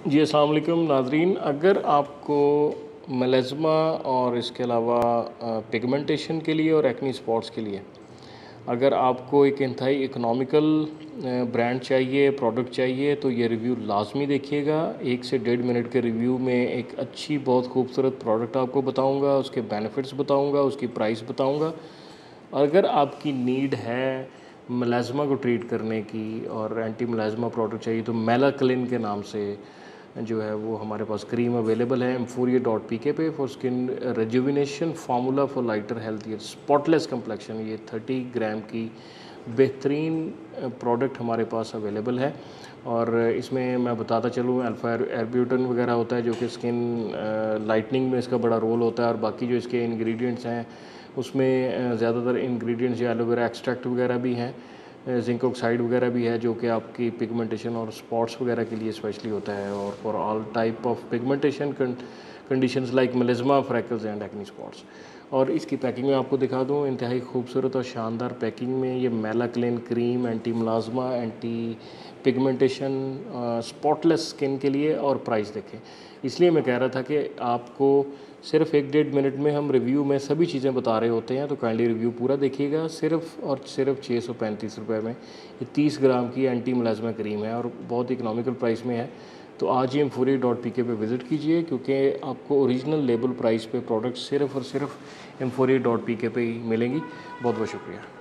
जी अस्सलाम वालेकुम नाज़रीन। अगर आपको मेलाज़्मा और इसके अलावा पिगमेंटेशन के लिए और एक्ने स्पॉट्स के लिए अगर आपको एक इंतहाई इकोनॉमिकल ब्रांड चाहिए, प्रोडक्ट चाहिए, तो ये रिव्यू लाज़मी देखिएगा। 1 से 1.5 मिनट के रिव्यू में एक अच्छी बहुत खूबसूरत प्रोडक्ट आपको बताऊंगा, उसके बेनिफिट्स बताऊंगा, उसकी प्राइस बताऊंगा। अगर आपकी नीड है मेलाज़्मा को ट्रीट करने की और एंटी मेलाज़्मा प्रोडक्ट चाहिए तो मेलाक्लिन के नाम से जो है वो हमारे पास क्रीम अवेलेबल है emforia.pk पे for skin rejuvenation formula for lighter healthier spotless complexion. ये 30 ग्राम की बेहतरीन प्रोडक्ट हमारे पास अवेलेबल है। और इसमें मैं बताता चलूँ अल्फ़ा एरब्यूटन वगैरह होता है जो कि स्किन लाइटनिंग में इसका बड़ा रोल होता है। और बाकी जो इसके इंग्रेडिएंट्स हैं उसमें ज़्यादातर इंग्रेडिएंट्स या एलोवेरा एक्सट्रैक्ट वगैरह भी हैं, जिंक ऑक्साइड वगैरह भी है जो कि आपकी पिगमेंटेशन और स्पॉट्स वगैरह के लिए स्पेशली होता है। और for all type of pigmentation conditions like melasma, freckles and acne spots. और इसकी पैकिंग में आपको दिखा दूँ, इंतहाई खूबसूरत और शानदार पैकिंग में ये Melaklin cream anti melasma, anti pigmentation, spotless skin के लिए। और प्राइस देखें, इसलिए मैं कह रहा था कि आपको सिर्फ 1-1.5 मिनट में हम रिव्यू में सभी चीज़ें बता रहे होते हैं, तो काइंडली रिव्यू पूरा देखिएगा। सिर्फ और सिर्फ 635 रुपये में ये 30 ग्राम की एंटी मेलाज्मा क्रीम है और बहुत इकोनॉमिकल प्राइस में है। तो आज ही emforia.pk पे विज़िट कीजिए, क्योंकि आपको ओरिजिनल लेबल प्राइस पे प्रोडक्ट सिर्फ और सिर्फ emforia.pk पे ही मिलेंगी। बहुत बहुत शुक्रिया।